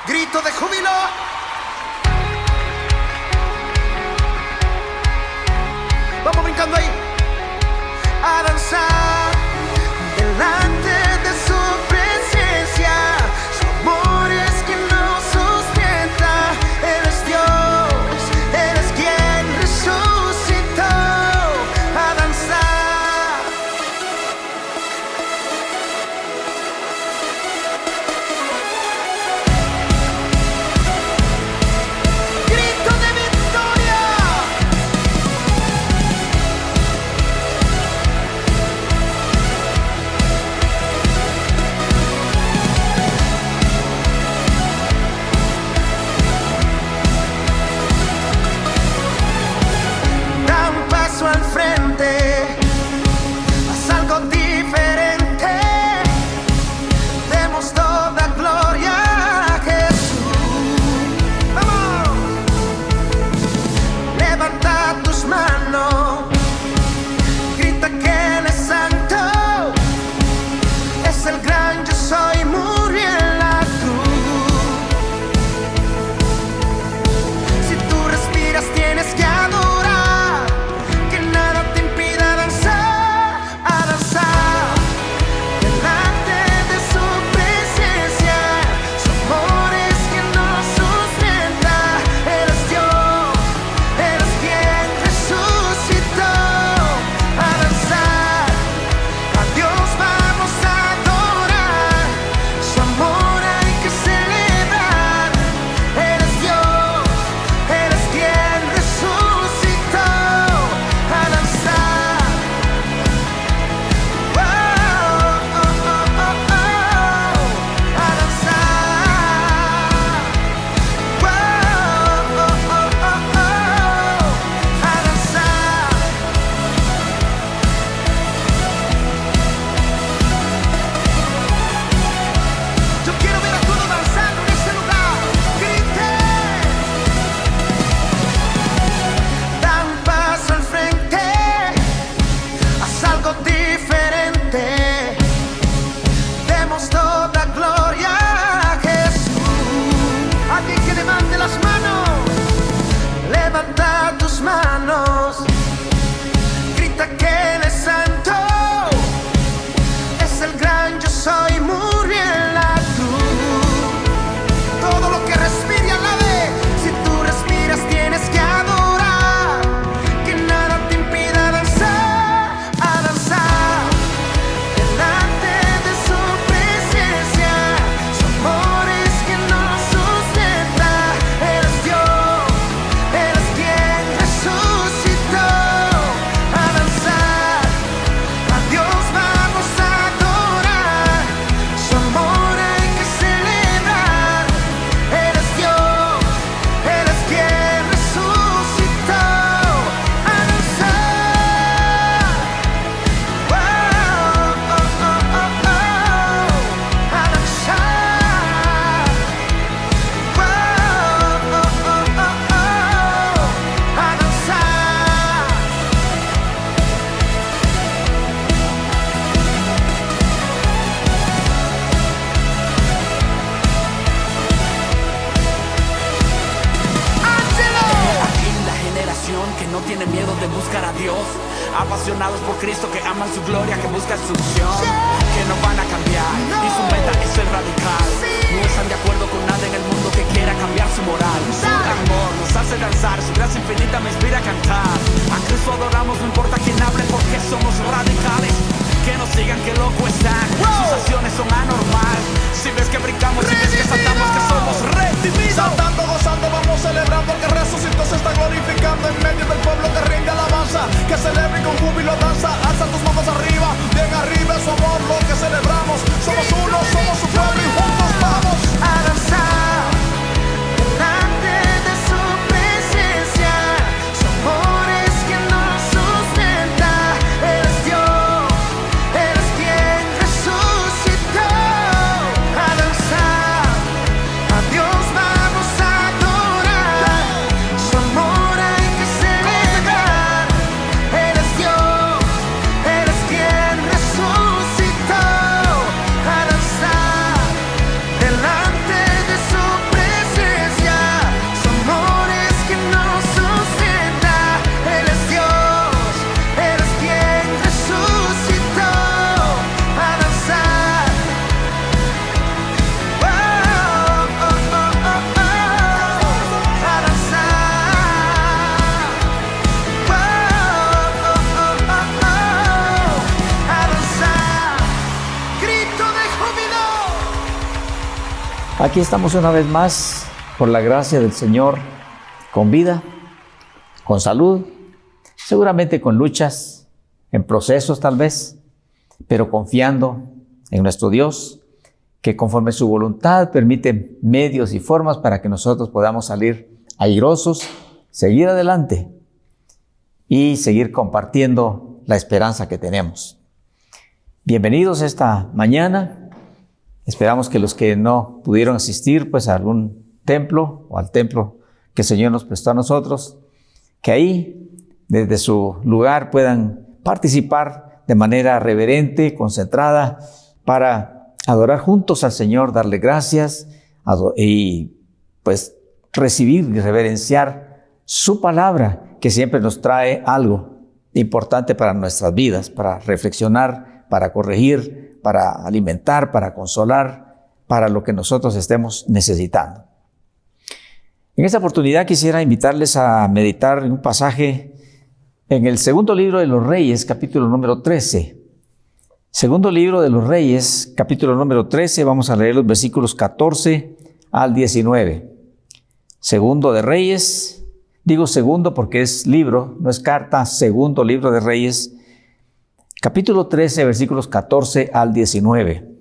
Grito de júbilo. Vamos brincando ahí. A danzar delante de su presencia. Su amor es quien nos sustenta. Él es Dios, Él es quien resucitó. A danzar. Grito de victoria. Da un paso al frente, haz algo diferente. Demos toda gloria a Jesús. ¡Vamos! Levanta tus manos, grita que Él es santo. Es el gran yo soy, murió en la cruz. Si tú respiras tienes que adorar, que nada te impida danzar, a danzar delante de su presencia. Su amor es quien nos sustenta. Él es Dios, Él es quien resucitó. A danzar, a Dios vamos a adorar. Su amor hay que celebrar. Él es Dios, Él es quien resucitó. A danzar. Oh, oh, oh, oh, oh. A danzar. Oh, oh, oh, oh, oh. A danzar. Yo quiero ver a todos danzando en ese lugar. Griten. Da un paso al frente, haz algo diferente. Demos toda gloria a Jesús. Alguien que levante las manos. Levanta tus manos. Grita que Él es santo. Es el gran yo soy, murió en la cruz. Todo lo que respire alabe. Si tú respiras tienes que adorar, que nada te impida danzar, a danzar delante de su presencia. Su amor es quien nos sustenta. Él es Dios, Él es quien resucitó. A danzar, a Dios vamos a adorar. Su amor hay que celebrar. Él es Dios, Él es quien resucitó. A danzar. Oh, oh, oh, oh, oh. A danzar. Oh, oh, oh, oh, oh. A danzar. ¡Ángelo! Aquí la generación que no tiene miedo de buscar a Dios, apasionados por Cristo, que aman su gloria, que buscan su unción, que no van a cambiar, y su meta es ser radical. No están de acuerdo con nada en el mundo que quiera cambiar su moral. Su amor nos hace danzar, su gracia infinita me inspira a cantar. A Cristo adoramos, no importa quién hable, porque somos radicales. Que nos digan que loco están, sus acciones son anormal. Si ves que brincamos, si ves que saltamos, que somos redimidos. Saltando, gozando, vamos celebrando que resucitó, se está glorificando en medio del pueblo que rinde alabanza, que celebra y con júbilo danza. Alza tus manos arriba, bien arriba es su amor lo que celebramos. Somos uno, somos su pueblo y juntos vamos A danzar delante de su presencia. Su amor es quien nos sustenta. Él es Dios, Él es quien resucitó. A danzar, a Dios vamos a adorar. Su amor hay que celebrar. Él es Dios, Aquí estamos una vez más, por la gracia del Señor, con vida, con salud, seguramente con luchas, en procesos tal vez, pero confiando en nuestro Dios, que conforme su voluntad permite medios y formas para que nosotros podamos salir airosos, seguir adelante y seguir compartiendo la esperanza que tenemos. Bienvenidos esta mañana. Esperamos que los que no pudieron asistir pues a algún templo o al templo que el Señor nos prestó a nosotros, que ahí desde su lugar puedan participar de manera reverente, concentrada, para adorar juntos al Señor, darle gracias y pues recibir y reverenciar su palabra, que siempre nos trae algo importante para nuestras vidas, para reflexionar, para corregir, para alimentar, para consolar, para lo que nosotros estemos necesitando. En esta oportunidad quisiera invitarles a meditar en un pasaje en el segundo libro de los Reyes, capítulo número 13. Segundo libro de los Reyes, capítulo número 13, vamos a leer los versículos 14 al 19. Segundo de Reyes, digo segundo porque es libro, no es carta, segundo libro de Reyes, capítulo 13, versículos 14 al 19.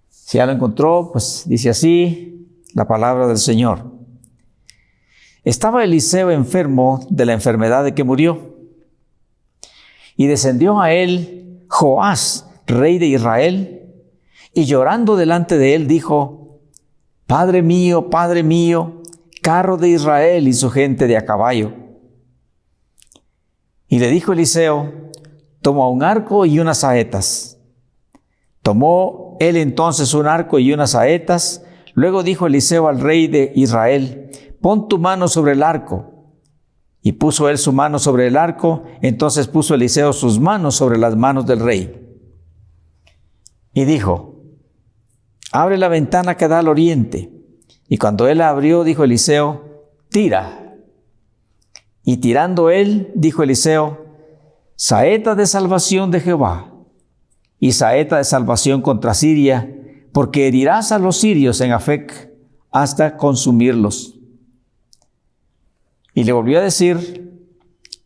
Si ya lo encontró, pues dice así la palabra del Señor. Estaba Eliseo enfermo de la enfermedad de que murió, y descendió a él Joás, rey de Israel, y llorando delante de él dijo: Padre mío, carro de Israel y su gente de a caballo. Y le dijo Eliseo: Toma un arco y unas saetas. Tomó él entonces un arco y unas saetas. Luego dijo Eliseo al rey de Israel: Pon tu mano sobre el arco. Y puso él su mano sobre el arco. Entonces puso Eliseo sus manos sobre las manos del rey. Y dijo: Abre la ventana que da al oriente. Y cuando él la abrió, dijo Eliseo: Tira. Y tirando él, dijo Eliseo: Saeta de salvación de Jehová, y saeta de salvación contra Siria, porque herirás a los sirios en Afec hasta consumirlos. Y le volvió a decir: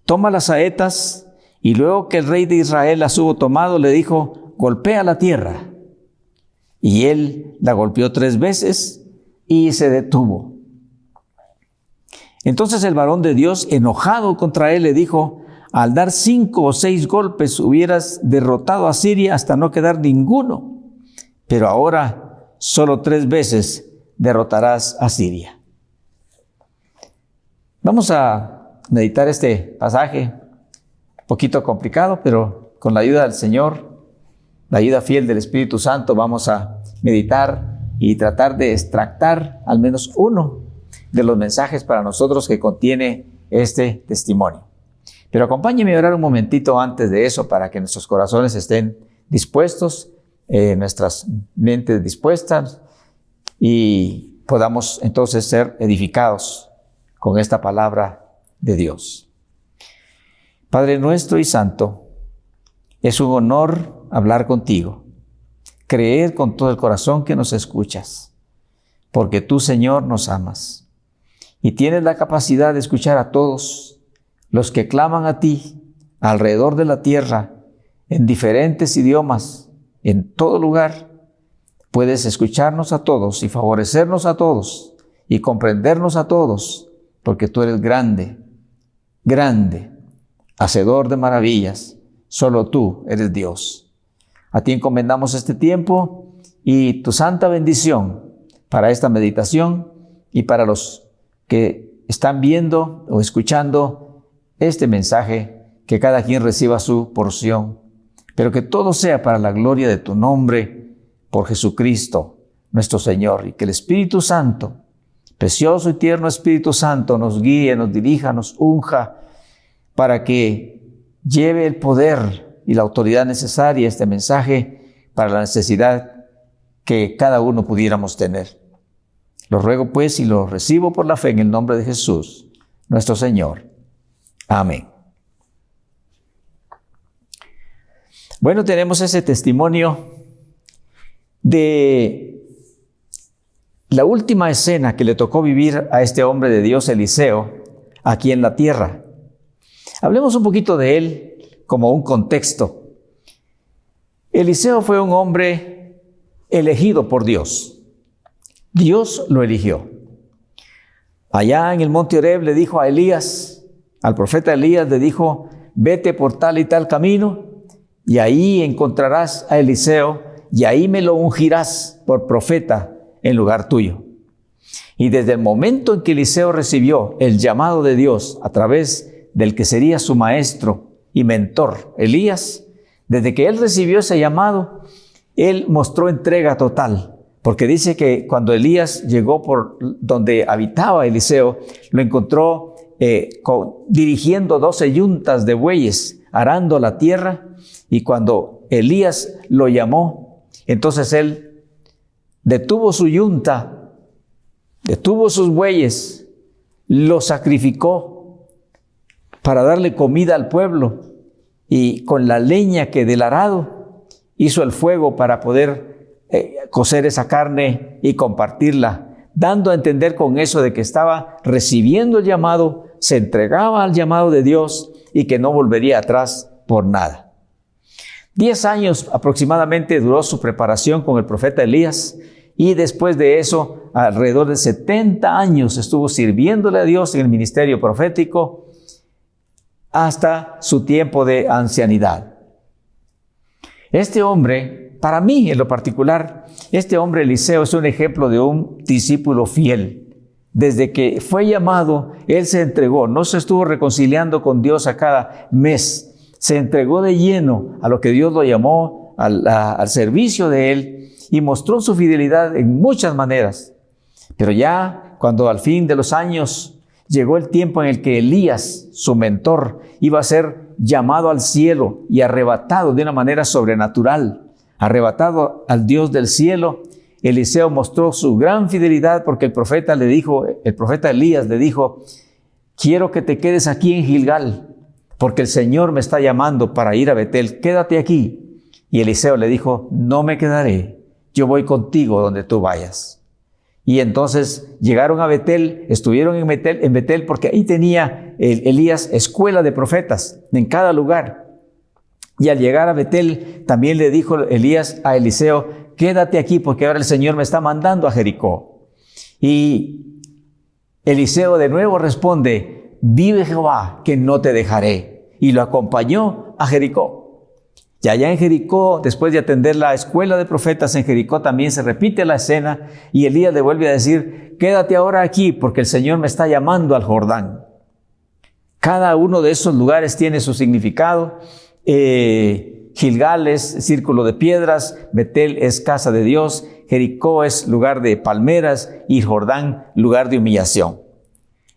Toma las saetas. Y luego que el rey de Israel las hubo tomado, le dijo: Golpea la tierra. Y él la golpeó 3 veces y se detuvo. Entonces el varón de Dios, enojado contra él, le dijo: Al dar 5 o 6 golpes hubieras derrotado a Siria hasta no quedar ninguno, pero ahora solo 3 veces derrotarás a Siria. Vamos a meditar este pasaje, un poquito complicado, pero con la ayuda del Señor, la ayuda fiel del Espíritu Santo, vamos a meditar y tratar de extractar al menos uno de los mensajes para nosotros que contiene este testimonio. Pero acompáñeme a orar un momentito antes de eso para que nuestros corazones estén dispuestos, nuestras mentes dispuestas y podamos entonces ser edificados con esta palabra de Dios. Padre nuestro y santo, es un honor hablar contigo, creer con todo el corazón que nos escuchas, porque tú, Señor, nos amas y tienes la capacidad de escuchar a todos los que claman a ti alrededor de la tierra, en diferentes idiomas, en todo lugar. Puedes escucharnos a todos y favorecernos a todos y comprendernos a todos, porque tú eres grande, grande, hacedor de maravillas. Solo tú eres Dios. A ti encomendamos este tiempo y tu santa bendición para esta meditación y para los que están viendo o escuchando este mensaje, que cada quien reciba su porción, pero que todo sea para la gloria de tu nombre, por Jesucristo nuestro Señor, y que el Espíritu Santo, precioso y tierno Espíritu Santo, nos guíe, nos dirija, nos unja, para que lleve el poder y la autoridad necesaria a este mensaje para la necesidad que cada uno pudiéramos tener. Lo ruego pues y lo recibo por la fe en el nombre de Jesús, nuestro Señor. Amén. Bueno, tenemos ese testimonio de la última escena que le tocó vivir a este hombre de Dios, Eliseo, aquí en la tierra. Hablemos un poquito de él como un contexto. Eliseo fue un hombre elegido por Dios. Dios lo eligió. Allá en el monte Horeb le dijo a Elías, al profeta Elías le dijo, vete por tal y tal camino y ahí encontrarás a Eliseo y ahí me lo ungirás por profeta en lugar tuyo. Y desde el momento en que Eliseo recibió el llamado de Dios a través del que sería su maestro y mentor, Elías, desde que él recibió ese llamado, él mostró entrega total, porque dice que cuando Elías llegó por donde habitaba Eliseo, lo encontró dirigiendo 12 yuntas de bueyes, arando la tierra, y cuando Elías lo llamó, entonces él detuvo su yunta, detuvo sus bueyes, lo sacrificó para darle comida al pueblo, y con la leña que del arado hizo el fuego para poder cocer esa carne y compartirla, dando a entender con eso de que estaba recibiendo el llamado, se entregaba al llamado de Dios y que no volvería atrás por nada. 10 años aproximadamente duró su preparación con el profeta Elías, y después de eso, alrededor de 70 años estuvo sirviéndole a Dios en el ministerio profético hasta su tiempo de ancianidad. Este hombre, para mí en lo particular, este hombre Eliseo es un ejemplo de un discípulo fiel. Desde que fue llamado, él se entregó, no se estuvo reconciliando con Dios a cada mes, se entregó de lleno a lo que Dios lo llamó, al servicio de él, y mostró su fidelidad en muchas maneras. Pero ya cuando al fin de los años llegó el tiempo en el que Elías, su mentor, iba a ser llamado al cielo y arrebatado de una manera sobrenatural, arrebatado al Dios del cielo, Eliseo mostró su gran fidelidad porque el profeta Elías le dijo, quiero que te quedes aquí en Gilgal, porque el Señor me está llamando para ir a Betel, quédate aquí. Y Eliseo le dijo, no me quedaré, yo voy contigo donde tú vayas. Y entonces llegaron a Betel, estuvieron en Betel porque ahí tenía Elías escuela de profetas en cada lugar. Y al llegar a Betel también le dijo Elías a Eliseo, quédate aquí porque ahora el Señor me está mandando a Jericó. Y Eliseo de nuevo responde, vive Jehová que no te dejaré. Y lo acompañó a Jericó. Y allá en Jericó, después de atender la escuela de profetas en Jericó, también se repite la escena y Elías le vuelve a decir, quédate ahora aquí porque el Señor me está llamando al Jordán. Cada uno de esos lugares tiene su significado. Gilgal es círculo de piedras, Betel es casa de Dios, Jericó es lugar de palmeras y Jordán lugar de humillación.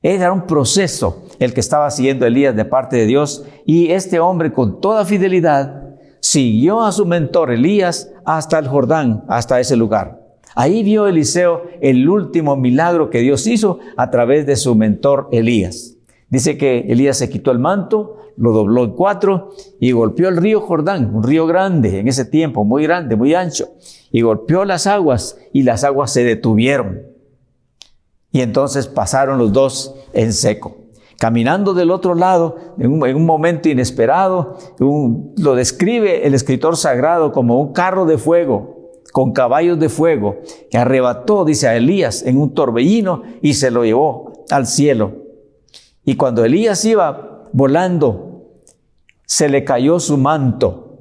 Era un proceso el que estaba siguiendo Elías de parte de Dios, y este hombre con toda fidelidad siguió a su mentor Elías hasta el Jordán, hasta ese lugar. Ahí vio Eliseo el último milagro que Dios hizo a través de su mentor Elías. Dice que Elías se quitó el manto, lo dobló en 4 y golpeó el río Jordán, un río grande en ese tiempo, muy grande, muy ancho, y golpeó las aguas y las aguas se detuvieron. Y entonces pasaron los dos en seco. Caminando del otro lado, en un momento inesperado, lo describe el escritor sagrado como un carro de fuego, con caballos de fuego, que arrebató, dice, a Elías en un torbellino y se lo llevó al cielo. Y cuando Elías iba volando, se le cayó su manto,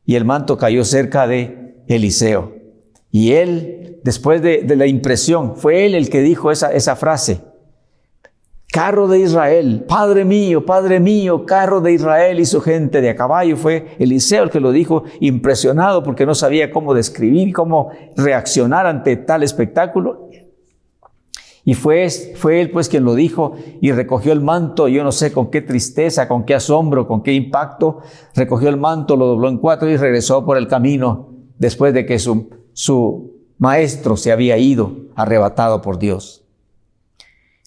y el manto cayó cerca de Eliseo. Y él, después de la impresión, fue él el que dijo esa frase, carro de Israel, Padre mío, carro de Israel y su gente de a caballo. Fue Eliseo el que lo dijo, impresionado porque no sabía cómo describir, cómo reaccionar ante tal espectáculo. Y fue él pues quien lo dijo y recogió el manto, yo no sé con qué tristeza, con qué asombro, con qué impacto, recogió el manto, lo dobló en 4 y regresó por el camino después de que su maestro se había ido, arrebatado por Dios.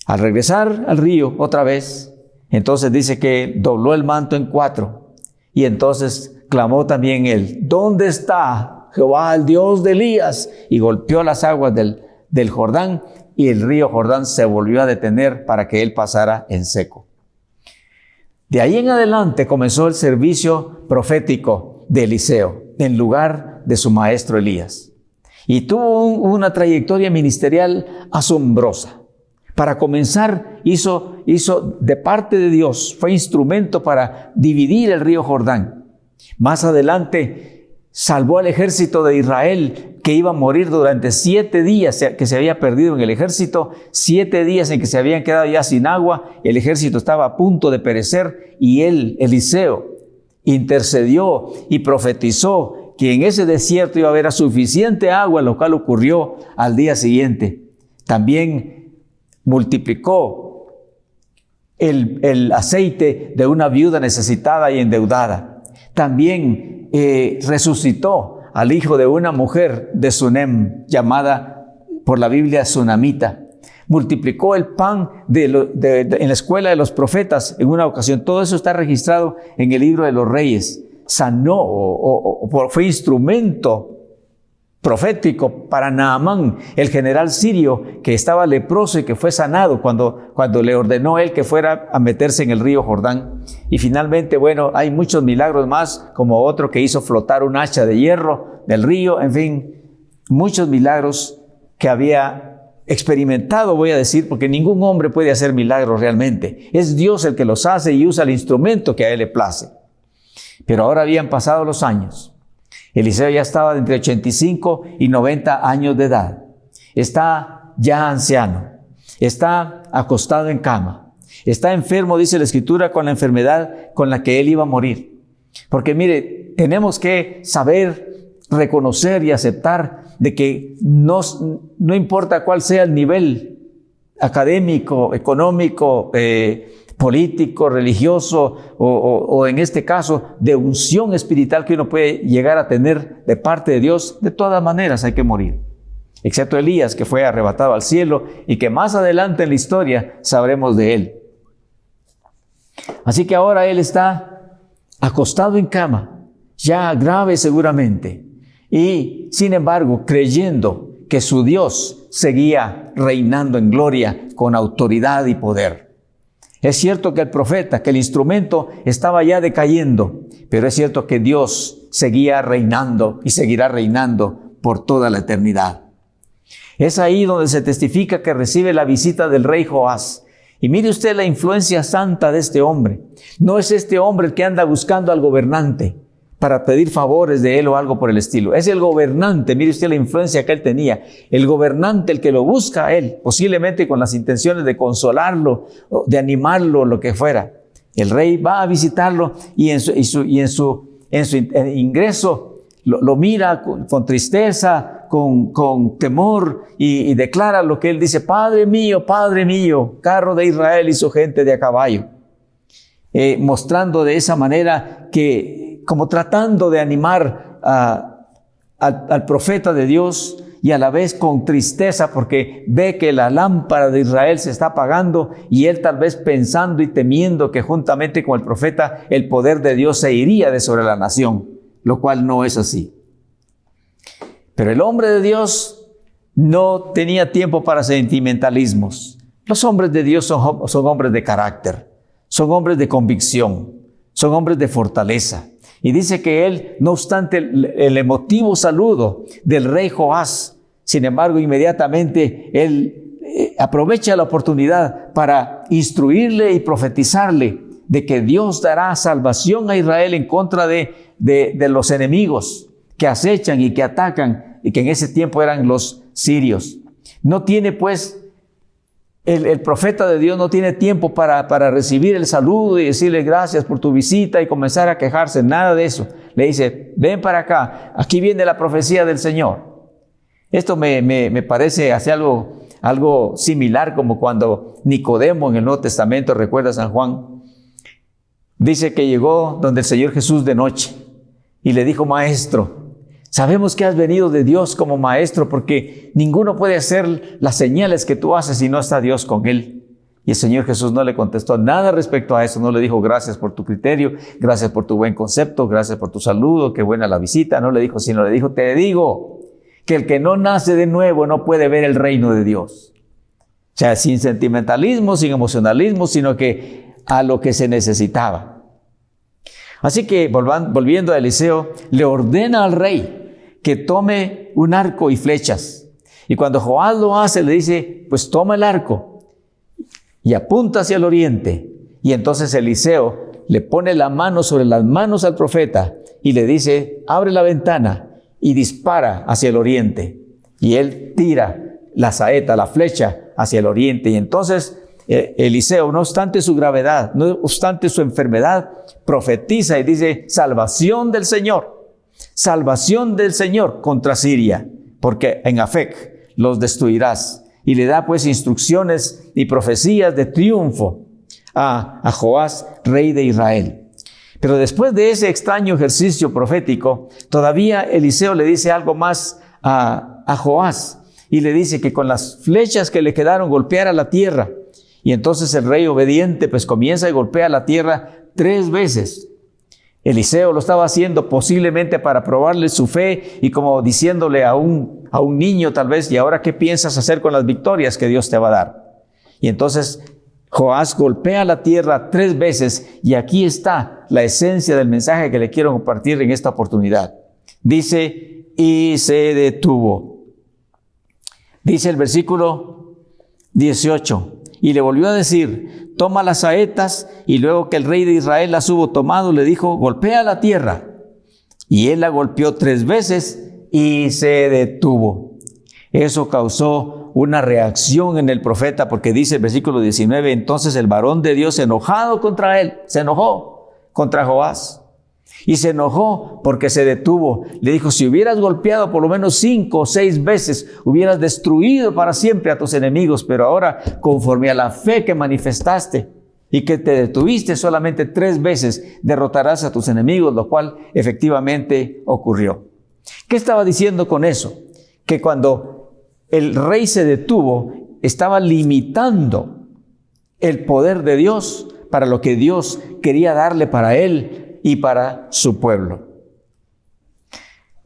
Al regresar al río otra vez, entonces dice que dobló el manto en 4 y entonces clamó también él, ¿dónde está Jehová, el Dios de Elías? Y golpeó las aguas del Jordán y el río Jordán se volvió a detener para que él pasara en seco. De ahí en adelante comenzó el servicio profético de Eliseo en lugar de su maestro Elías. Y tuvo una trayectoria ministerial asombrosa. Para comenzar, hizo de parte de Dios, fue instrumento para dividir el río Jordán. Más adelante, salvó al ejército de Israel que iba a morir durante 7 días que se había perdido en el ejército, 7 días en que se habían quedado ya sin agua, el ejército estaba a punto de perecer y él, Eliseo, intercedió y profetizó que en ese desierto iba a haber suficiente agua, lo cual ocurrió al día siguiente. También multiplicó el aceite de una viuda necesitada y endeudada. También resucitó al hijo de una mujer de Sunem, llamada por la Biblia Sunamita. Multiplicó el pan en la escuela de los profetas en una ocasión. Todo eso está registrado en el libro de los Reyes. Sanó fue instrumento profético para Naamán, el general sirio que estaba leproso y que fue sanado cuando le ordenó él que fuera a meterse en el río Jordán. Y finalmente, bueno, hay muchos milagros más, como otro que hizo flotar un hacha de hierro del río, en fin, muchos milagros que había experimentado, voy a decir, porque ningún hombre puede hacer milagros realmente. Es Dios el que los hace y usa el instrumento que a él le place. Pero ahora habían pasado los años. Eliseo ya estaba de entre 85 y 90 años de edad. Está ya anciano. Está acostado en cama. Está enfermo, dice la Escritura, con la enfermedad con la que él iba a morir. Porque mire, tenemos que saber, reconocer y aceptar de que no importa cuál sea el nivel académico, económico, político, religioso o en este caso de unción espiritual que uno puede llegar a tener de parte de Dios, de todas maneras hay que morir. Excepto Elías, que fue arrebatado al cielo y que más adelante en la historia sabremos de él. Así que ahora él está acostado en cama, ya grave seguramente, y sin embargo creyendo que su Dios seguía reinando en gloria con autoridad y poder. Es cierto que el profeta, que el instrumento estaba ya decayendo, pero es cierto que Dios seguía reinando y seguirá reinando por toda la eternidad. Es ahí donde se testifica que recibe la visita del rey Joás. Y mire usted la influencia santa de este hombre. No es este hombre el que anda buscando al gobernante para pedir favores de él o algo por el estilo. Es el gobernante, mire usted la influencia que él tenía. El gobernante el que lo busca a él, posiblemente con las intenciones de consolarlo, de animarlo, lo que fuera. El rey va a visitarlo y en su ingreso lo mira con tristeza, con temor y declara lo que él dice: Padre mío, carro de Israel y su gente de a caballo. Mostrando de esa manera que, como tratando de animar al profeta de Dios y a la vez con tristeza porque ve que la lámpara de Israel se está apagando y él tal vez pensando y temiendo que juntamente con el profeta el poder de Dios se iría de sobre la nación, lo cual no es así. Pero el hombre de Dios no tenía tiempo para sentimentalismos. Los hombres de Dios son hombres de carácter, son hombres de convicción, son hombres de fortaleza. Y dice que él, no obstante el emotivo saludo del rey Joás, sin embargo, inmediatamente él aprovecha la oportunidad para instruirle y profetizarle de que Dios dará salvación a Israel en contra de los enemigos que acechan y que atacan, y que en ese tiempo eran los sirios. No tiene pues, el profeta de Dios no tiene tiempo para recibir el saludo y decirle gracias por tu visita y comenzar a quejarse, nada de eso. Le dice: ven para acá, aquí viene la profecía del Señor. Esto me parece hace algo similar como cuando Nicodemo en el Nuevo Testamento, recuerda San Juan, dice que llegó donde el Señor Jesús de noche y le dijo: Maestro, sabemos que has venido de Dios como maestro, porque ninguno puede hacer las señales que tú haces si no está Dios con él. Y el Señor Jesús no le contestó nada respecto a eso. No le dijo: gracias por tu criterio, gracias por tu buen concepto, gracias por tu saludo, qué buena la visita. No le dijo, sino le dijo: te digo que el que no nace de nuevo no puede ver el reino de Dios. O sea, sin sentimentalismo, sin emocionalismo, sino que a lo que se necesitaba. Así que, volviendo a Eliseo, le ordena al rey que tome un arco y flechas. Y cuando Joás lo hace, le dice, pues toma el arco y apunta hacia el oriente. Y entonces Eliseo le pone la mano sobre las manos al profeta y le dice, abre la ventana y dispara hacia el oriente. Y él tira la saeta, la flecha, hacia el oriente. Y entonces Eliseo, no obstante su gravedad, no obstante su enfermedad, profetiza y dice, salvación del Señor contra Siria, porque en Afec los destruirás. Y le da pues instrucciones y profecías de triunfo a Joás, rey de Israel. Pero después de ese extraño ejercicio profético, todavía Eliseo le dice algo más a Joás, y le dice que con las flechas que le quedaron golpeara la tierra. Y entonces el rey obediente pues comienza y golpea la tierra 3 veces. Eliseo lo estaba haciendo posiblemente para probarle su fe y como diciéndole a un niño tal vez, ¿y ahora qué piensas hacer con las victorias que Dios te va a dar? Y entonces Joás golpea la tierra 3 veces y aquí está la esencia del mensaje que le quiero compartir en esta oportunidad. Dice, y se detuvo. Dice el versículo 18, y le volvió a decir, toma las saetas, y luego que el rey de Israel las hubo tomado, le dijo, golpea la tierra. Y él la golpeó 3 veces y se detuvo. Eso causó una reacción en el profeta, porque dice el versículo 19, entonces el varón de Dios enojado contra él, se enojó contra Joás. Y se enojó porque se detuvo. Le dijo, si hubieras golpeado por lo menos 5 o 6 veces, hubieras destruido para siempre a tus enemigos. Pero ahora, conforme a la fe que manifestaste y que te detuviste solamente 3 veces, derrotarás a tus enemigos, lo cual efectivamente ocurrió. ¿Qué estaba diciendo con eso? Que cuando el rey se detuvo, estaba limitando el poder de Dios para lo que Dios quería darle para él y para su pueblo.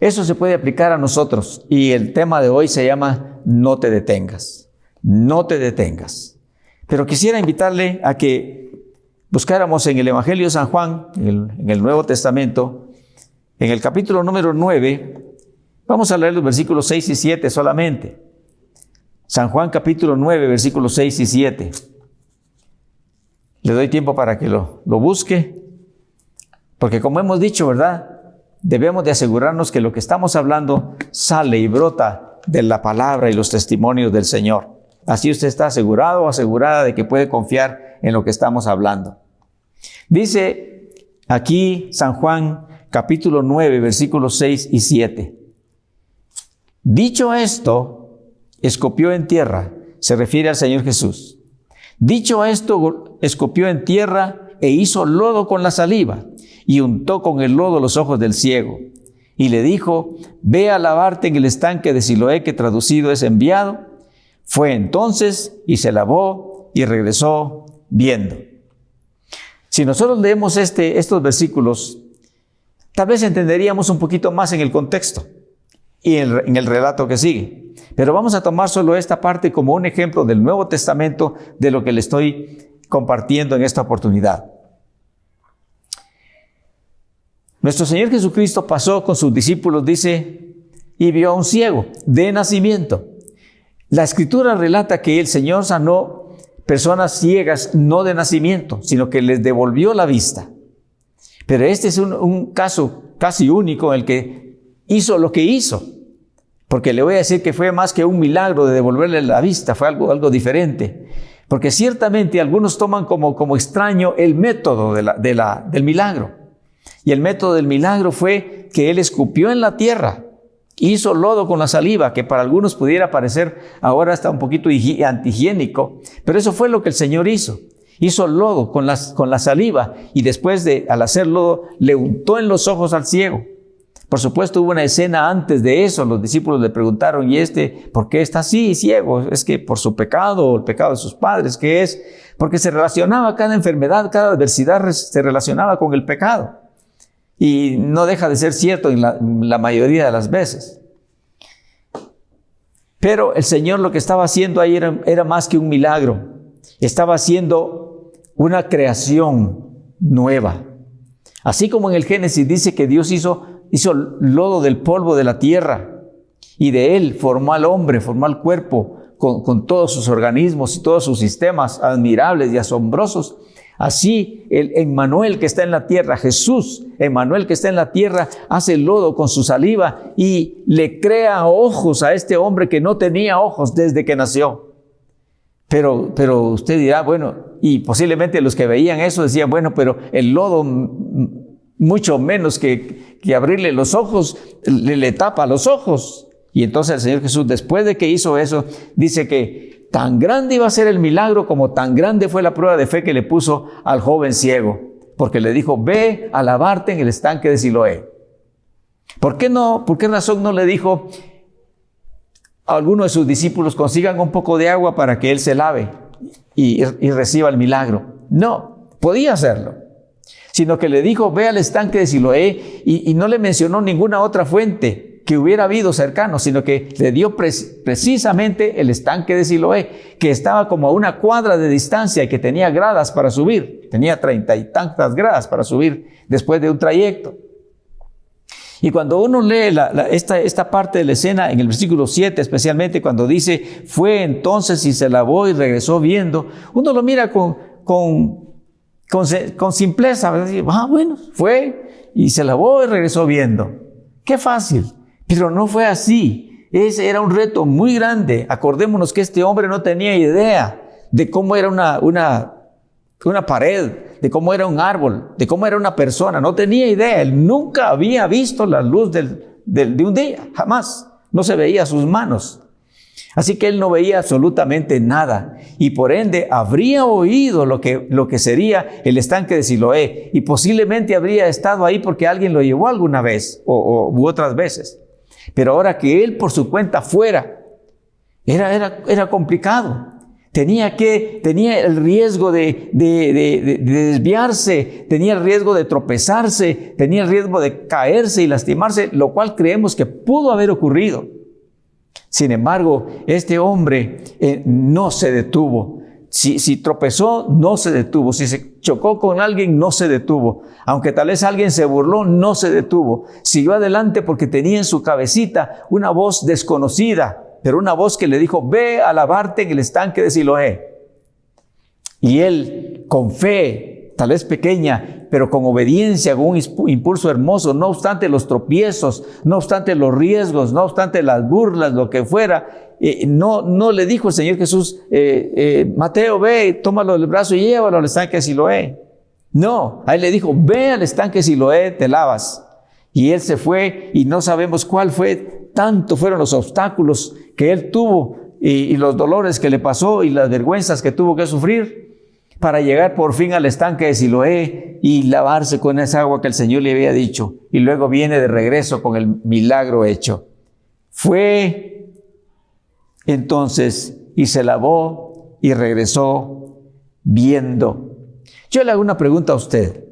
Eso se puede aplicar a nosotros y el tema de hoy se llama no te detengas, no te detengas. Pero quisiera invitarle a que buscáramos en el Evangelio de San Juan, en el Nuevo Testamento, en el capítulo número 9, vamos a leer los versículos 6 y 7 solamente. San Juan capítulo 9, versículos 6 y 7. Le doy tiempo para que lo busque. Porque como hemos dicho, ¿verdad? Debemos de asegurarnos que lo que estamos hablando sale y brota de la palabra y los testimonios del Señor. Así usted está asegurado o asegurada de que puede confiar en lo que estamos hablando. Dice aquí San Juan capítulo 9, versículos 6 y 7. Dicho esto, escupió en tierra. Se refiere al Señor Jesús. Dicho esto, escupió en tierra e hizo lodo con la saliva. Y untó con el lodo los ojos del ciego. Y le dijo, ve a lavarte en el estanque de Siloé, que traducido es enviado. Fue entonces y se lavó y regresó viendo. Si nosotros leemos estos versículos, tal vez entenderíamos un poquito más en el contexto y en el relato que sigue. Pero vamos a tomar solo esta parte como un ejemplo del Nuevo Testamento de lo que le estoy compartiendo en esta oportunidad. Nuestro Señor Jesucristo pasó con sus discípulos, dice, y vio a un ciego de nacimiento. La Escritura relata que el Señor sanó personas ciegas no de nacimiento, sino que les devolvió la vista. Pero este es un caso casi único en el que hizo lo que hizo. Porque le voy a decir que fue más que un milagro de devolverle la vista, fue algo diferente. Porque ciertamente algunos toman como extraño el método del milagro. Y el método del milagro fue que él escupió en la tierra, hizo lodo con la saliva, que para algunos pudiera parecer ahora está un poquito antihigiénico, pero eso fue lo que el Señor hizo. Hizo lodo con la saliva y después al hacer lodo le untó en los ojos al ciego. Por supuesto hubo una escena antes de eso, los discípulos le preguntaron, ¿y por qué está así ciego? Es que por su pecado o el pecado de sus padres, ¿qué es? Porque se relacionaba cada enfermedad, cada adversidad se relacionaba con el pecado. Y no deja de ser cierto en la mayoría de las veces. Pero el Señor lo que estaba haciendo ahí era más que un milagro. Estaba haciendo una creación nueva. Así como en el Génesis dice que Dios hizo lodo del polvo de la tierra y de él formó al hombre, formó al cuerpo con todos sus organismos y todos sus sistemas admirables y asombrosos. Así el Emmanuel que está en la tierra, Jesús, Emmanuel que está en la tierra, hace lodo con su saliva y le crea ojos a este hombre que no tenía ojos desde que nació. Pero usted dirá, bueno, y posiblemente los que veían eso decían, bueno, pero el lodo mucho menos que abrirle los ojos, le tapa los ojos. Y entonces el Señor Jesús, después de que hizo eso, dice que tan grande iba a ser el milagro como tan grande fue la prueba de fe que le puso al joven ciego. Porque le dijo, ve a lavarte en el estanque de Siloé. ¿Por qué razón no le dijo a alguno de sus discípulos, consigan un poco de agua para que él se lave y reciba el milagro? No, podía hacerlo. Sino que le dijo, ve al estanque de Siloé y no le mencionó ninguna otra fuente que hubiera habido cercano, sino que le dio precisamente el estanque de Siloé, que estaba como a una cuadra de distancia y que tenía gradas para subir. Tenía 30 y tantas gradas para subir después de un trayecto. Y cuando uno lee esta parte de la escena, en el versículo 7 especialmente, cuando dice, fue entonces y se lavó y regresó viendo, uno lo mira con simpleza, ¿verdad? Bueno, fue y se lavó y regresó viendo. Qué fácil, pero no fue así. Ese era un reto muy grande. Acordémonos que este hombre no tenía idea de cómo era una pared, de cómo era un árbol, de cómo era una persona. No tenía idea. Él nunca había visto la luz de un día, jamás. No se veía sus manos. Así que él no veía absolutamente nada y por ende habría oído lo que sería el estanque de Siloé y posiblemente habría estado ahí porque alguien lo llevó alguna vez u otras veces. Pero ahora que él por su cuenta fuera, era complicado. Tenía el riesgo de desviarse, tenía el riesgo de tropezarse, tenía el riesgo de caerse y lastimarse, lo cual creemos que pudo haber ocurrido. Sin embargo, este hombre no se detuvo. Si tropezó, no se detuvo. Si se chocó con alguien, no se detuvo. Aunque tal vez alguien se burló, no se detuvo. Siguió adelante porque tenía en su cabecita una voz desconocida, pero una voz que le dijo, ve a lavarte en el estanque de Siloé. Y él, con fe, tal vez pequeña, pero con obediencia, con un impulso hermoso, no obstante los tropiezos, no obstante los riesgos, no obstante las burlas, lo que fuera, no le dijo el Señor Jesús, Mateo, ve, tómalo del brazo y llévalo al estanque de Siloé. No, a él le dijo, ve al estanque de Siloé, te lavas. Y él se fue y no sabemos cuál fue, tanto fueron los obstáculos que él tuvo y los dolores que le pasó y las vergüenzas que tuvo que sufrir para llegar por fin al estanque de Siloé y lavarse con esa agua que el Señor le había dicho. Y luego viene de regreso con el milagro hecho. Fue entonces y se lavó y regresó viendo. Yo le hago una pregunta a usted.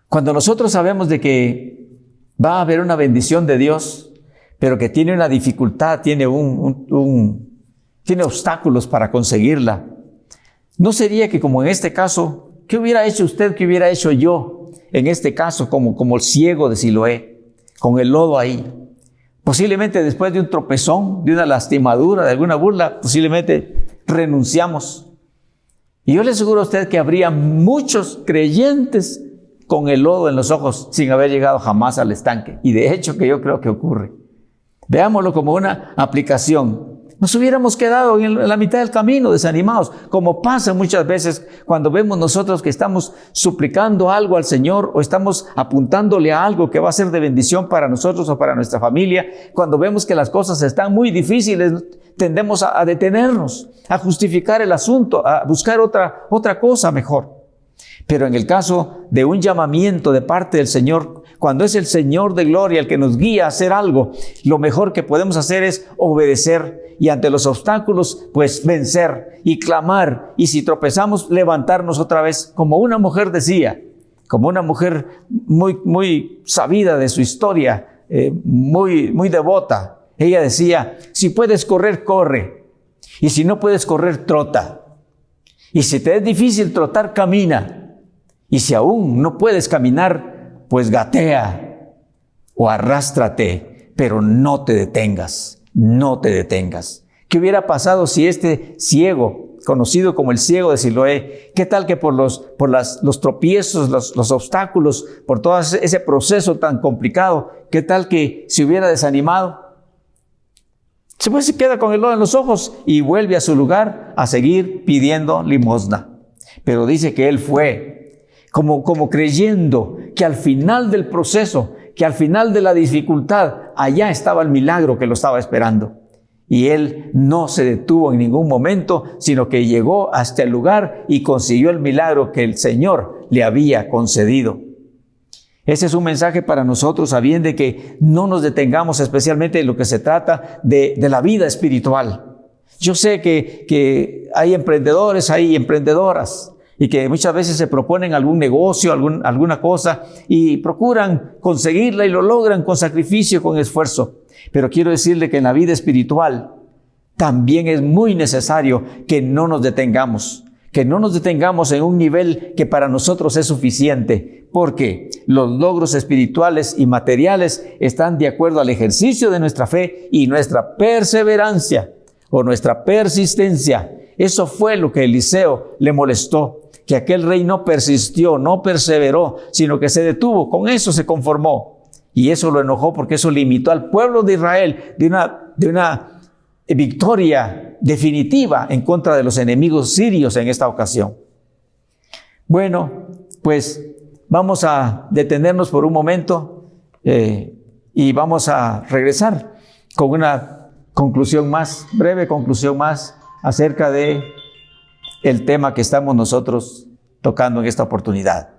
Cuando nosotros sabemos de que va a haber una bendición de Dios, pero que tiene una dificultad, tiene tiene obstáculos para conseguirla, ¿no sería que como en este caso, qué hubiera hecho usted, qué hubiera hecho yo en este caso como el ciego de Siloé, con el lodo ahí? Posiblemente después de un tropezón, de una lastimadura, de alguna burla, posiblemente renunciamos. Y yo le aseguro a usted que habría muchos creyentes con el lodo en los ojos sin haber llegado jamás al estanque. Y de hecho que yo creo que ocurre. Veámoslo como una aplicación. Nos hubiéramos quedado en la mitad del camino desanimados, como pasa muchas veces cuando vemos nosotros que estamos suplicando algo al Señor o estamos apuntándole a algo que va a ser de bendición para nosotros o para nuestra familia. Cuando vemos que las cosas están muy difíciles, tendemos a detenernos, a justificar el asunto, a buscar otra cosa mejor. Pero en el caso de un llamamiento de parte del Señor, cuando es el Señor de gloria el que nos guía a hacer algo, lo mejor que podemos hacer es obedecer y ante los obstáculos, pues vencer y clamar. Y si tropezamos, levantarnos otra vez, como una mujer decía, como una mujer muy sabida de su historia, muy devota. Ella decía, si puedes correr, corre. Y si no puedes correr, trota. Y si te es difícil trotar, camina. Y si aún no puedes caminar, pues gatea o arrástrate, pero no te detengas, no te detengas. ¿Qué hubiera pasado si este ciego, conocido como el ciego de Siloé, qué tal que por los tropiezos, los obstáculos, por todo ese proceso tan complicado, qué tal que se hubiera desanimado? Se queda con el lodo en los ojos y vuelve a su lugar a seguir pidiendo limosna. Pero dice que él fue como creyendo que al final del proceso, que al final de la dificultad, allá estaba el milagro que lo estaba esperando. Y él no se detuvo en ningún momento, sino que llegó hasta el lugar y consiguió el milagro que el Señor le había concedido. Ese es un mensaje para nosotros, sabiendo que no nos detengamos, especialmente en lo que se trata de la vida espiritual. Yo sé que hay emprendedores, hay emprendedoras, y que muchas veces se proponen algún negocio, alguna cosa, y procuran conseguirla y lo logran con sacrificio, con esfuerzo. Pero quiero decirle que en la vida espiritual también es muy necesario que no nos detengamos en un nivel que para nosotros es suficiente, porque los logros espirituales y materiales están de acuerdo al ejercicio de nuestra fe y nuestra perseverancia o nuestra persistencia. Eso fue lo que Eliseo le molestó, que aquel rey no persistió, no perseveró, sino que se detuvo, con eso se conformó. Y eso lo enojó porque eso limitó al pueblo de Israel de una victoria definitiva en contra de los enemigos sirios en esta ocasión. Bueno, pues vamos a detenernos por un momento y vamos a regresar con una conclusión más, breve conclusión más acerca de el tema que estamos nosotros tocando en esta oportunidad.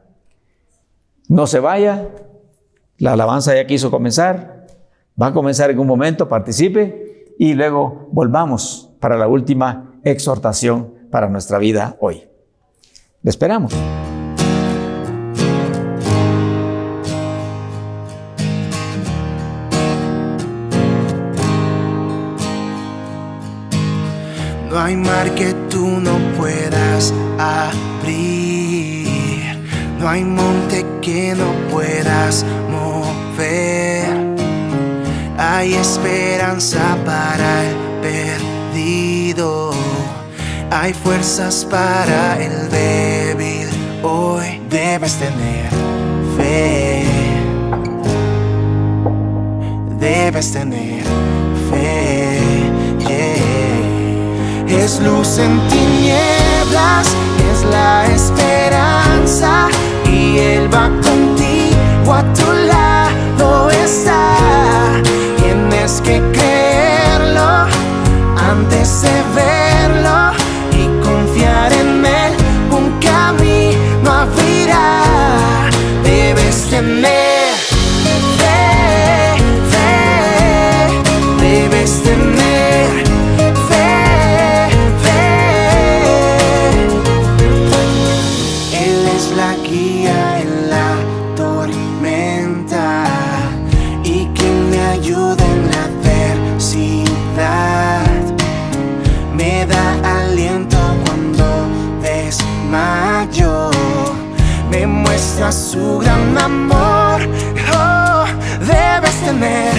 No se vaya, la alabanza ya quiso comenzar, va a comenzar en un momento, participe y luego volvamos para la última exhortación para nuestra vida hoy. Le esperamos. No hay mar que tú no puedas abrir, no hay monte que no puedas mover. Hay esperanza para el perdido, hay fuerzas para el débil. Hoy debes tener fe, debes tener fe, yeah. Es luz en tinieblas, es la esperanza, y Él va contigo, a tu lado está. Tienes que creerlo antes de verlo y confiar en Él, un camino abrirá. Debes tener fe, fe, debes tener fe, fe. Él es la guía en la tormenta y quien me ayuda en la adversidad. Me da aliento cuando desmayo, me muestra su gran amor. Oh, debes tener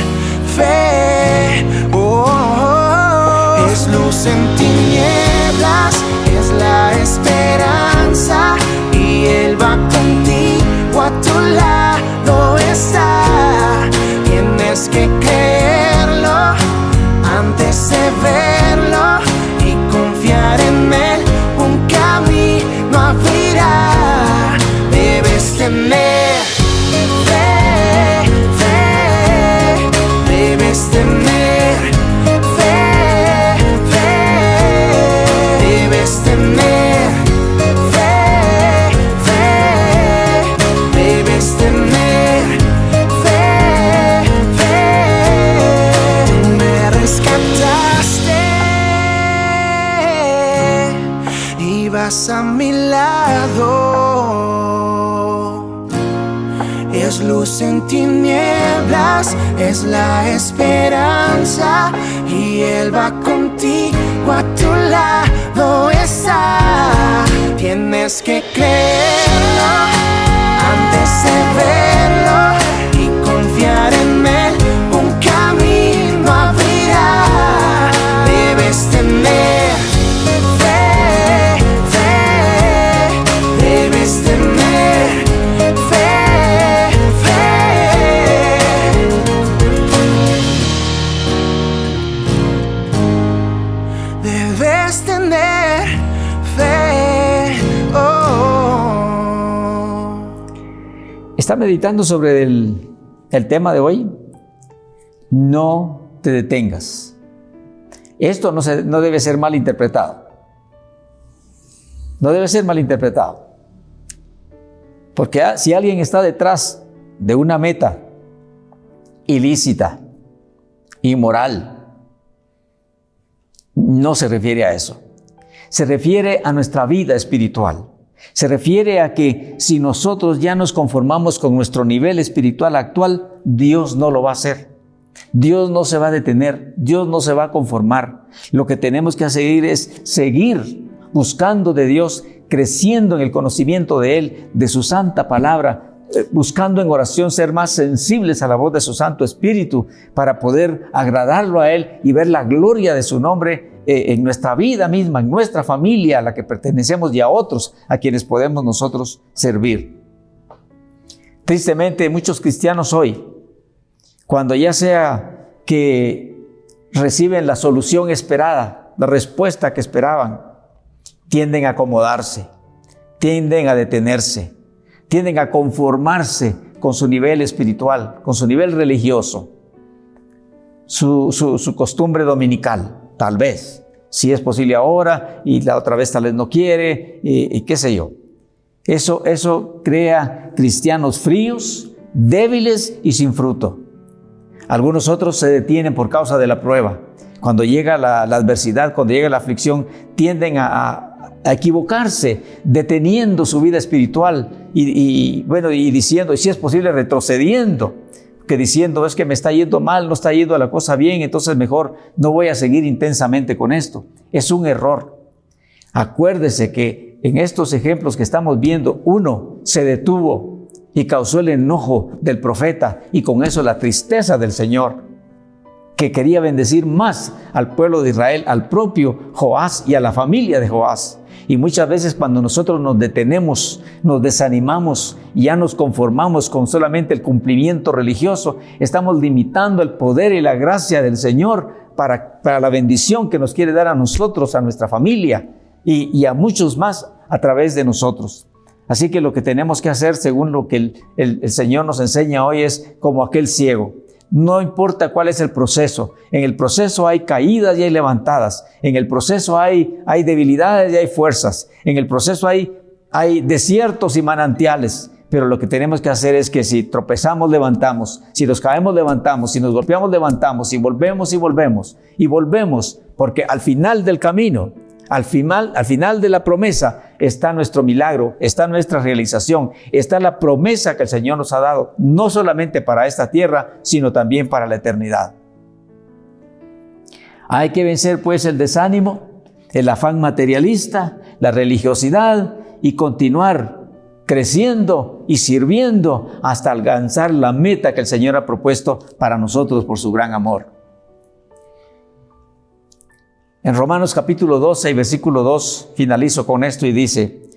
fe. Oh, es luz en tinieblas, es la esperanza, y Él va contigo, a tu lado está. Tienes que creerlo antes de verlo y confiar en Él, un camino abrirá. Debes tener fe, fe, debes tener fe, fe, debes tener fe, fe, debes tener fe, fe. Tú me rescataste y vas a mi lado. Es es luz en tinieblas, es la esperanza, y Él va contigo, a tu lado está. Tienes que creerlo antes de verlo y confiar en Él, un camino abrirá. Debes tener fe, debes tener fe. Debes tener fe. ¿Está meditando sobre el tema de hoy? No te detengas. Esto no debe ser mal interpretado. No debe ser mal interpretado. Porque si alguien está detrás de una meta ilícita, inmoral, no se refiere a eso. Se refiere a nuestra vida espiritual. Se refiere a que si nosotros ya nos conformamos con nuestro nivel espiritual actual, Dios no lo va a hacer. Dios no se va a detener, Dios no se va a conformar. Lo que tenemos que hacer es seguir buscando de Dios, creciendo en el conocimiento de Él, de su santa palabra, buscando en oración ser más sensibles a la voz de su Santo Espíritu para poder agradarlo a Él y ver la gloria de su nombre en nuestra vida misma, en nuestra familia a la que pertenecemos y a otros a quienes podemos nosotros servir. Tristemente, muchos cristianos hoy, cuando ya sea que reciben la solución esperada, la respuesta que esperaban, tienden a acomodarse, tienden a detenerse, tienden a conformarse con su nivel espiritual, con su nivel religioso, su costumbre dominical, tal vez, si es posible ahora y la otra vez tal vez no quiere, y qué sé yo. Eso crea cristianos fríos, débiles y sin fruto. Algunos otros se detienen por causa de la prueba. Cuando llega la adversidad, cuando llega la aflicción, tienden a equivocarse, deteniendo su vida espiritual y diciendo, y si es posible retrocediendo, que diciendo, es que me está yendo mal, no está yendo la cosa bien, entonces mejor no voy a seguir intensamente con esto. Es un error. Acuérdese que en estos ejemplos que estamos viendo, uno se detuvo y causó el enojo del profeta y con eso la tristeza del Señor, que quería bendecir más al pueblo de Israel, al propio Joás y a la familia de Joás. Y muchas veces cuando nosotros nos detenemos, nos desanimamos y ya nos conformamos con solamente el cumplimiento religioso, estamos limitando el poder y la gracia del Señor para la bendición que nos quiere dar a nosotros, a nuestra familia y a muchos más a través de nosotros. Así que lo que tenemos que hacer, según lo que el Señor nos enseña hoy, es como aquel ciego. No importa cuál es el proceso. En el proceso hay caídas y hay levantadas. En el proceso hay debilidades y hay fuerzas. En el proceso hay desiertos y manantiales. Pero lo que tenemos que hacer es que si tropezamos, levantamos. Si nos caemos, levantamos. Si nos golpeamos, levantamos. Y volvemos y volvemos. Y volvemos, porque al final del camino, al final de la promesa está nuestro milagro, está nuestra realización, está la promesa que el Señor nos ha dado, no solamente para esta tierra, sino también para la eternidad. Hay que vencer pues el desánimo, el afán materialista, la religiosidad y continuar creciendo y sirviendo hasta alcanzar la meta que el Señor ha propuesto para nosotros por su gran amor. En Romanos capítulo 12 y versículo 2 finalizo con esto y dice: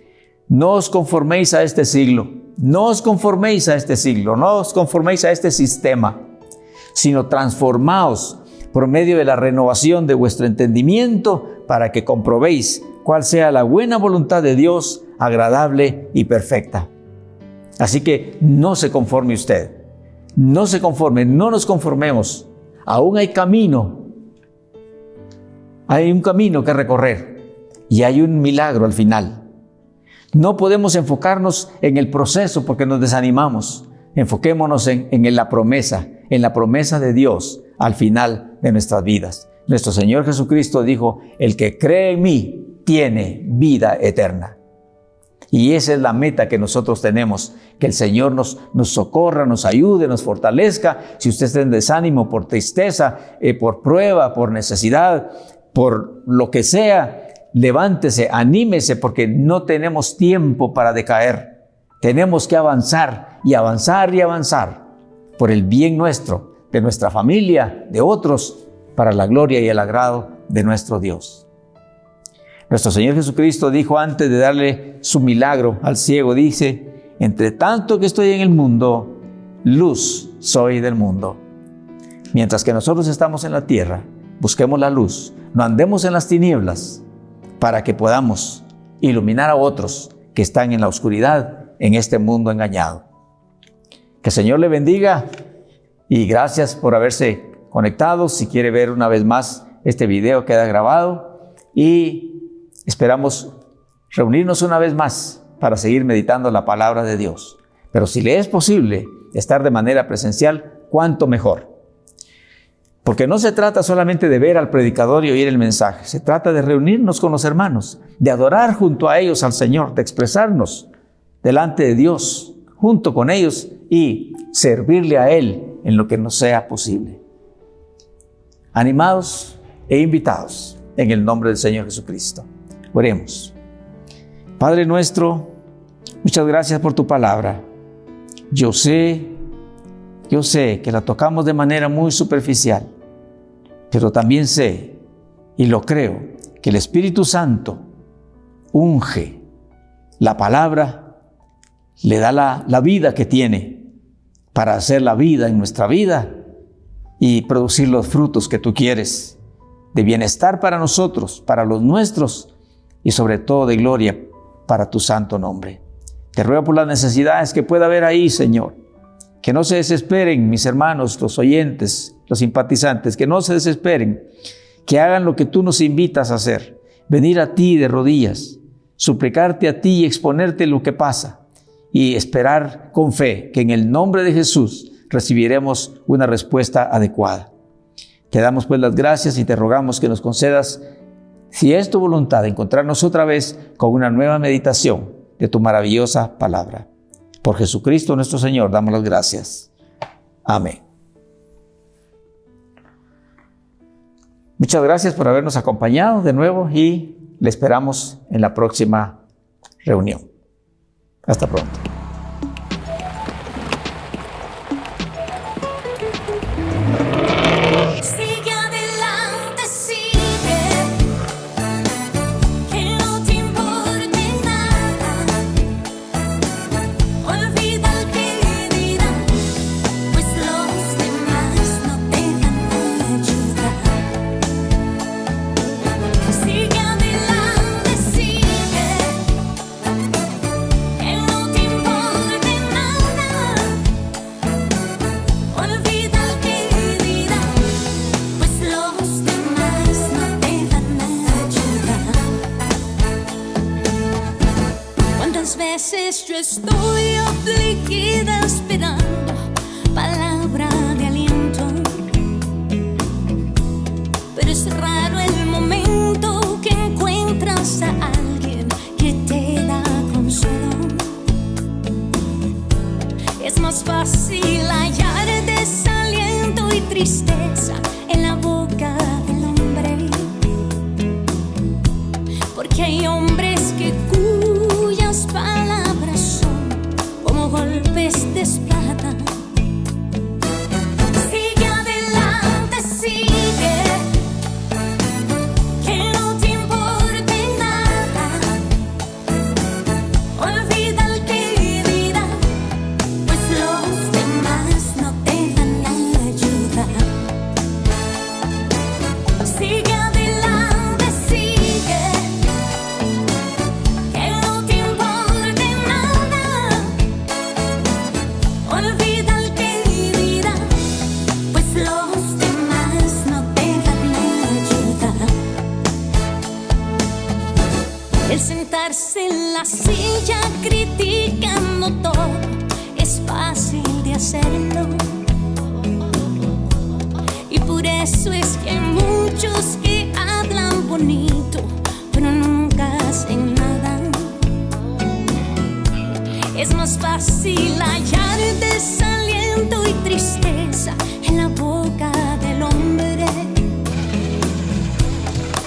no os conforméis a este siglo, no os conforméis a este siglo, no os conforméis a este sistema, sino transformaos por medio de la renovación de vuestro entendimiento para que comprobéis cuál sea la buena voluntad de Dios, agradable y perfecta. Así que no se conforme usted, no se conforme, no nos conformemos, aún hay camino. Hay un camino que recorrer y hay un milagro al final. No podemos enfocarnos en el proceso porque nos desanimamos. Enfoquémonos en la promesa de Dios al final de nuestras vidas. Nuestro Señor Jesucristo dijo: el que cree en mí tiene vida eterna. Y esa es la meta que nosotros tenemos, que el Señor nos socorra, nos ayude, nos fortalezca. Si usted está en desánimo, por tristeza, por prueba, por necesidad, por lo que sea, levántese, anímese, porque no tenemos tiempo para decaer. Tenemos que avanzar y avanzar y avanzar por el bien nuestro, de nuestra familia, de otros, para la gloria y el agrado de nuestro Dios. Nuestro Señor Jesucristo dijo antes de darle su milagro al ciego, dice: entre tanto que estoy en el mundo, luz soy del mundo. Mientras que nosotros estamos en la tierra, busquemos la luz, no andemos en las tinieblas, para que podamos iluminar a otros que están en la oscuridad, en este mundo engañado. Que el Señor le bendiga y gracias por haberse conectado. Si quiere ver una vez más este video, queda grabado y esperamos reunirnos una vez más para seguir meditando la palabra de Dios. Pero si le es posible estar de manera presencial, cuánto mejor. Porque no se trata solamente de ver al predicador y oír el mensaje. Se trata de reunirnos con los hermanos, de adorar junto a ellos al Señor, de expresarnos delante de Dios junto con ellos y servirle a Él en lo que nos sea posible. Animados e invitados en el nombre del Señor Jesucristo. Oremos. Padre nuestro, muchas gracias por tu palabra. Yo sé que la tocamos de manera muy superficial, pero también sé y lo creo que el Espíritu Santo unge la palabra, le da la vida que tiene para hacer la vida en nuestra vida y producir los frutos que tú quieres de bienestar para nosotros, para los nuestros y sobre todo de gloria para tu santo nombre. Te ruego por las necesidades que pueda haber ahí, Señor. Que no se desesperen mis hermanos, los oyentes, los simpatizantes, que no se desesperen, que hagan lo que tú nos invitas a hacer. Venir a ti de rodillas, suplicarte a ti y exponerte lo que pasa y esperar con fe que en el nombre de Jesús recibiremos una respuesta adecuada. Te damos pues las gracias y te rogamos que nos concedas, si es tu voluntad, encontrarnos otra vez con una nueva meditación de tu maravillosa palabra. Por Jesucristo nuestro Señor, damos las gracias. Amén. Muchas gracias por habernos acompañado de nuevo y le esperamos en la próxima reunión. Hasta pronto. Sigue adelante, sigue, que no te importe nada. Olvida el que dirán, pues los demás no te van a ayudar. Sigue adelante, sigue, que no te importe nada. Olvida el que dirán, pues los demás no te van a ayudar. ¿Cuántas veces yo estoy afligida esperando palabra de aliento? Pero es raro el momento que encuentras a alguien que te da consuelo. Es más fácil hallar desaliento y tristeza en la boca del hombre, porque hay hombres cuyas palabras son como golpes de espada. Sigue adelante, sigue, que no te importe nada. Olvida el que dirán, pues los demás no te van a ayudar. Sigue adelante, sigue, que no te importe nada. Olvida el que dirán, pues los demás no te van a ayudar. El sentarse en la silla criticando todo es fácil de hacerlo, y por eso es que hay muchos que hablan bonito pero nunca hacen nada. Es más fácil hallar desaliento y tristeza en la boca del hombre,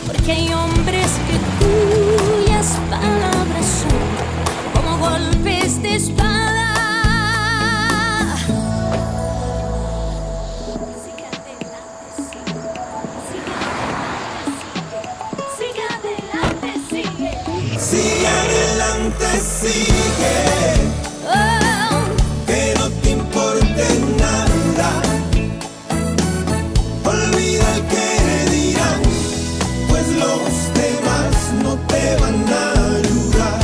porque hay hombres cuyas palabras son como golpes de espada. Sigue adelante, sigue. Oh, Que no te importe nada. Olvida el que dirán, pues los demás no te van a ayudar.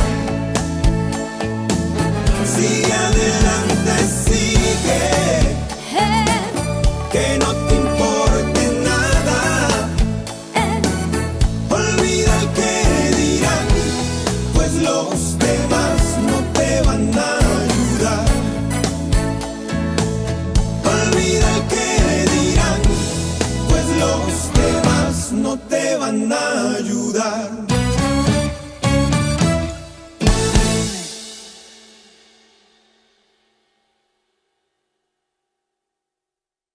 Sigue adelante, sigue. eh, Que no te